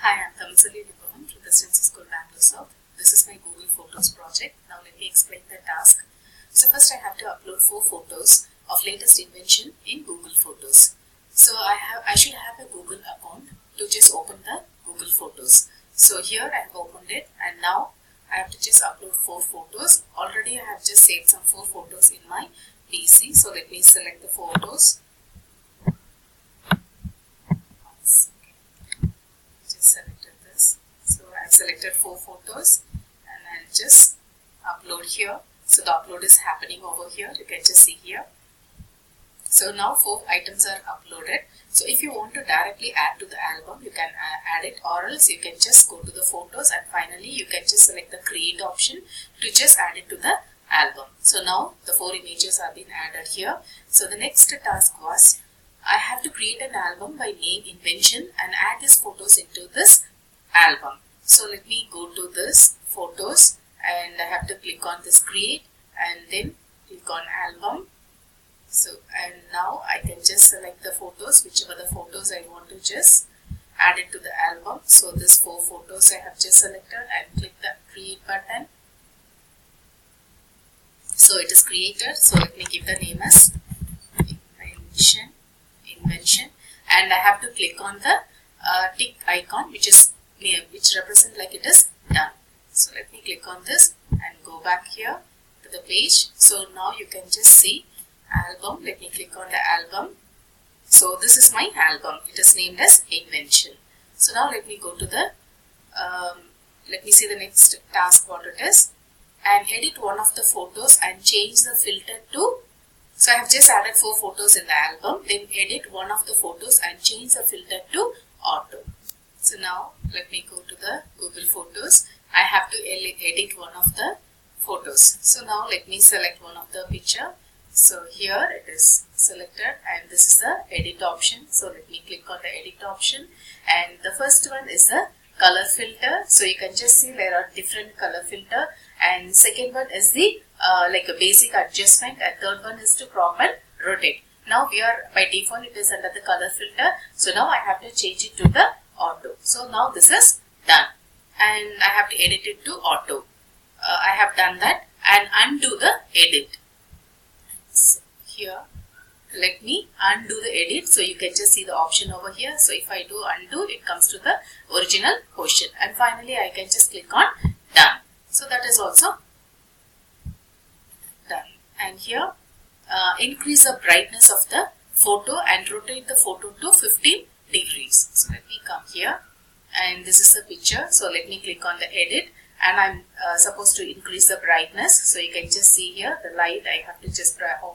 I'm Selvi from the Stancy School, Bangalore South. This is my Google Photos project. Now let me explain the task. So first I have to upload 4 photos of latest invention in Google Photos. So I should have a Google account to just open the Google Photos. So here I have opened it, and now I have to just upload 4 photos. Already I have just saved some 4 photos in my PC. So let me select the photos. Selected this. So I've selected 4 photos and I'll just upload here. So the upload is happening over here. You can just see here. So now 4 items are uploaded. So if you want to directly add to the album, you can add it, or else you can just go to the photos and finally you can just select the create option to just add it to the album. So now the 4 images have been added here. So the next task was I have to create an album by name invention and add these photos into this album. So let me go to this photos and I have to click on this create and then click on album. So and now I can just select the photos, whichever the photos I want to just add it to the album. So this 4 photos I have just selected and click the create button. So it is created. So let me give the name as invention, and I have to click on the tick icon which represents like it is done. So let me click on this and go back here to the page. So now you can just see album. Let me click on the album. So this is my album. It is named as invention. So now let me go to the let me see the next task what it is, and edit one of the photos and change the filter to. So I have just added 4 photos in the album, then edit one of the photos and change the filter to auto. So now let me go to the Google Photos. I have to edit one of the photos. So now let me select one of the picture. So here it is selected and this is the edit option. So let me click on the edit option, and the first one is the color filter. So you can just see there are different color filter, and second one is the like a basic adjustment, and third one is to crop and rotate. Now we are by default it is under the color filter, so now I have to change it to the auto. So now this is done and I have to edit it to auto. I have done that, and undo the edit. So here let me undo the edit. So you can just see the option over here. So if I do undo, it comes to the original portion, and finally I can just click on done. So that is also done. And here increase the brightness of the photo and rotate the photo to 15 degrees. So let me come here, and this is the picture. So let me click on the edit, and I'm supposed to increase the brightness. So you can just see here the light. I have to just try how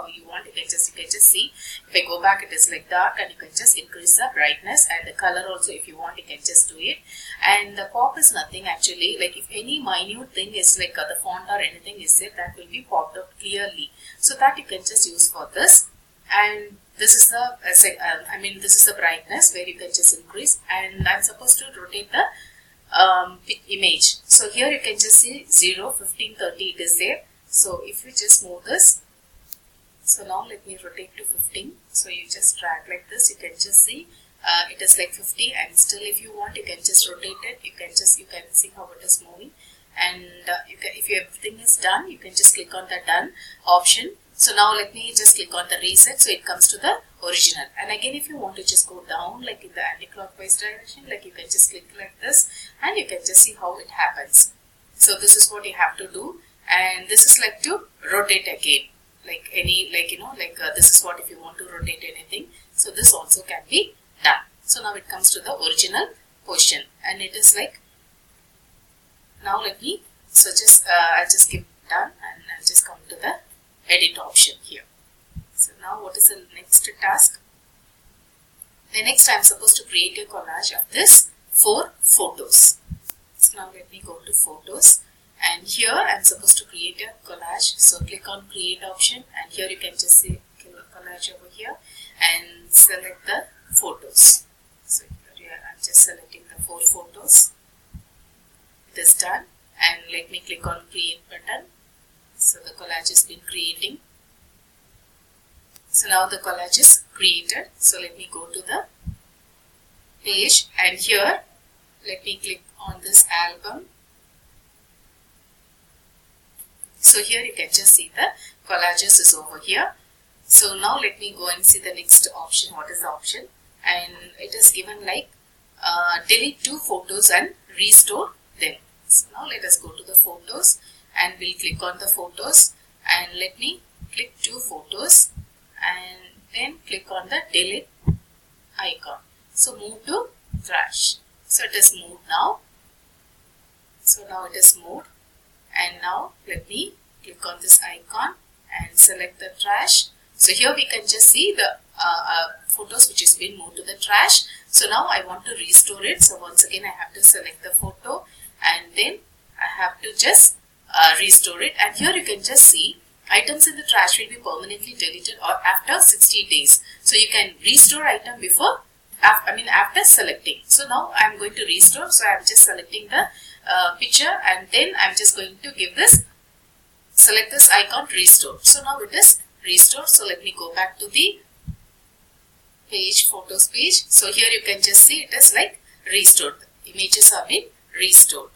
you want. You can just see. If I go back, it is like dark, and you can just increase the brightness, and the color also if you want, you can just do it. And the pop is nothing actually. Like if any minute thing is like the font or anything is there, that will be popped up clearly. So that you can just use for this. And this is the this is the brightness where you can just increase, and I'm supposed to rotate the image. So here you can just see 0, 15, 30 it is there. So if you just move this, so now let me rotate to 15. So you just drag like this, you can just see it is like 50, and still if you want you can just rotate it. You can see how it is moving, and if everything is done, you can just click on the done option. So now let me just click on the reset, so it comes to the original. And again, if you want to just go down like in the anti-clockwise direction, like you can just click like this, and you can just see how it happens. So this is what you have to do, and this is like to rotate again, like this is what if you want to rotate anything. So this also can be done. So now it comes to the original portion, and it is like, now let me, so just I'll just give done, and I'll just come to the edit option here. So now what is the next task? The next I am supposed to create a collage of this 4 photos. So now let me go to photos, and here I am supposed to create a collage. So click on create option, and here you can just see collage over here and select the photos. So here I am just selecting the 4 photos. It is done, and let me click on create button. So the collage has been creating. So now the collage is created. So let me go to the page, and here let me click on this album. So here you can just see the collages is over here. So now let me go and see the next option. What is the option? And it is given like delete 2 photos and restore them. So now let us go to the photos and we'll click on the photos and let me click 2 photos and then click on the delete icon. So move to trash. So it is moved now. So now it is moved, and now let me click on this icon and select the trash. So here we can just see the photos which is been moved to the trash. So now I want to restore it. So once again I have to select the photo and then I have to just restore it. And here you can just see items in the trash will be permanently deleted or after 60 days. So you can restore item before, after selecting. So now I am going to restore. So I am just selecting the picture and then I am just going to give this, select this icon restore. So now it is restored. So let me go back to the page, photos page. So here you can just see it is like restored. The images have been restored.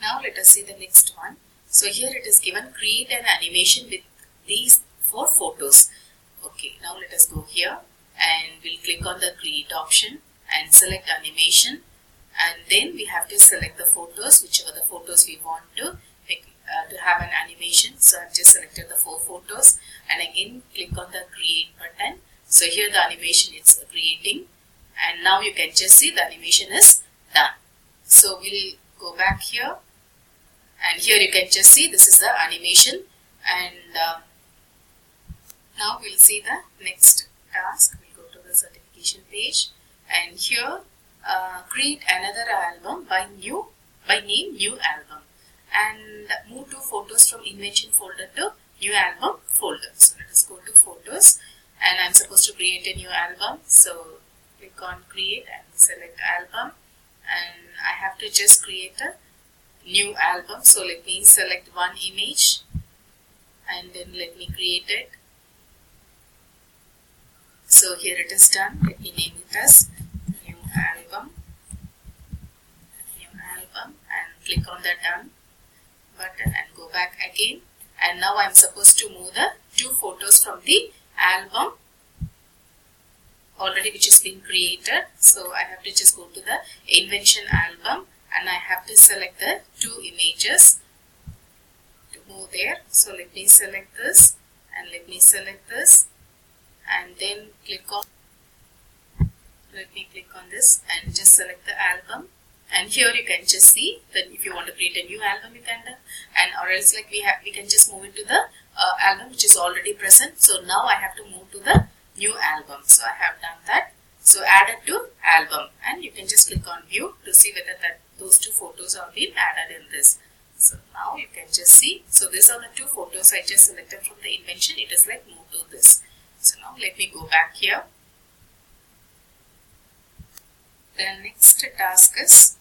Now let us see the next one. So here it is given create an animation with these 4 photos. Okay, now let us go here and we'll click on the create option and select animation, and then we have to select the photos, whichever the photos we want to have an animation. So I've just selected the 4 photos and again click on the create button. So here the animation is creating and now you can just see the animation is done. So we'll go back here and here you can just see this is the animation, and now we'll see the next task. We'll go to the certification page and here create another album by name new album and move 2 photos from invention folder to new album folder. So let us go to photos and I'm supposed to create a new album. So click on create and select album and I have to just create a new album. So let me select one image and then let me create it. So here it is done. Let me name it as new album and click on the done button and go back again, and now I am supposed to move the 2 photos from the album already which has been created. So I have to just go to the invention album and I have to select the 2 images to move there. So let me select this and let me select this and then click on, let me click on this and just select the album. And here you can just see that if you want to create a new album you can do, and or else like we can just move it to the album which is already present. So now I have to move to the new album. So I have done that. So add it to album and you can just click on view to see whether those 2 photos are being added in this. So now you can just see. So these are the 2 photos I just selected from the invention. It is like move to this. So now let me go back here. The next task is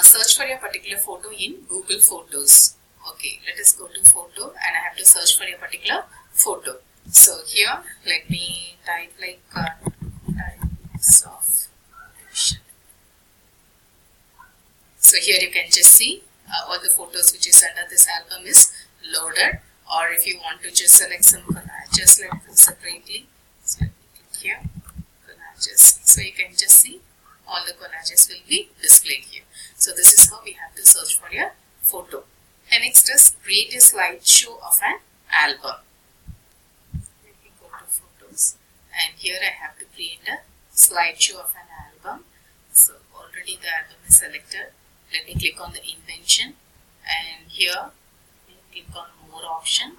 search for your particular photo in Google Photos. Okay, let us go to photo and I have to search for a particular photo. So here let me type like types of animation. So here you can just see all the photos which is under this album is loaded, or if you want to just select some collages like this separately, so let me click here, collages. So you can just see all the collages will be displayed here. So this is how we have to search for your photo. And next is create a slideshow of an album. Let me go to photos and here I have to create a slideshow of an album. So already the album is selected. Let me click on the invention and here click on more option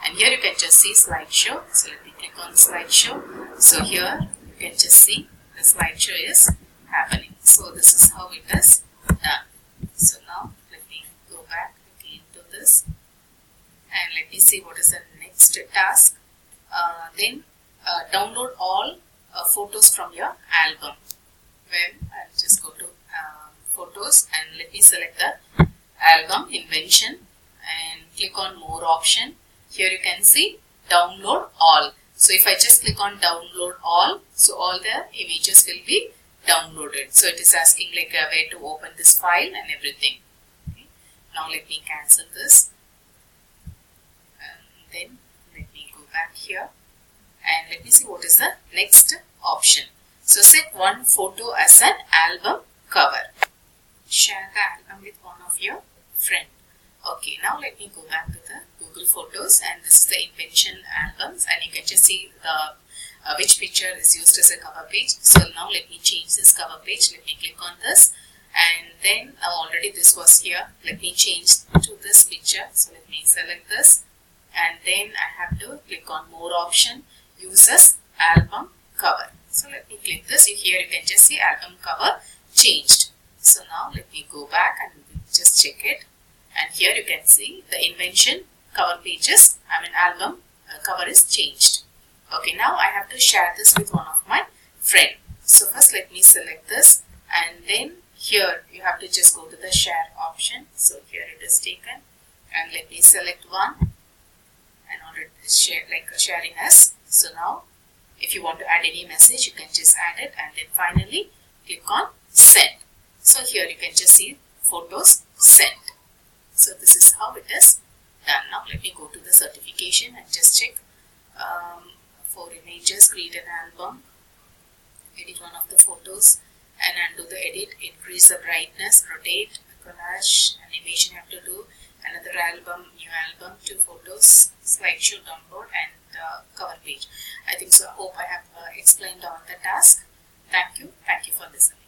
and here you can just see slideshow. So let me click on slideshow. So here you can just see the slideshow is happening. So this is how it is done. So now let me go back again to this and let me see what is the next task. Then download all photos from your album. Well, I'll just go to photos and let me select the album invention and click on more option. Here you can see download all. So if I just click on download all, so all the images will be downloaded. So it is asking like where to open this file and everything. Okay. Now let me cancel this. And then let me go back here. And let me see what is the next option. So set one photo as an album cover. Share the album with one of your friends. Okay, now let me go back to the Google Photos, and this is the invention albums, and you can just see the which picture is used as a cover page. So now let me change this cover page. Let me click on this, and then already this was here. Let me change to this picture. So let me select this, and then I have to click on more option, use as album cover. So let me click this. Here you can just see album cover changed. So now let me go back and just check it. And here you can see the invention cover pages, album cover is changed. Okay, now I have to share this with one of my friend. So first let me select this, and then here you have to just go to the share option. So here it is taken, and let me select one, and already share sharing as. So now if you want to add any message, you can just add it, and then finally click on send. So here you can just see photos sent. So this is how it is done. Now let me go to the certification and just check for images, create an album, edit one of the photos, and undo the edit, increase the brightness, rotate, collage, animation you have to do, another album, new album, 2 photos, slideshow download, and cover page. I think so. I hope I have explained all the task. Thank you for listening.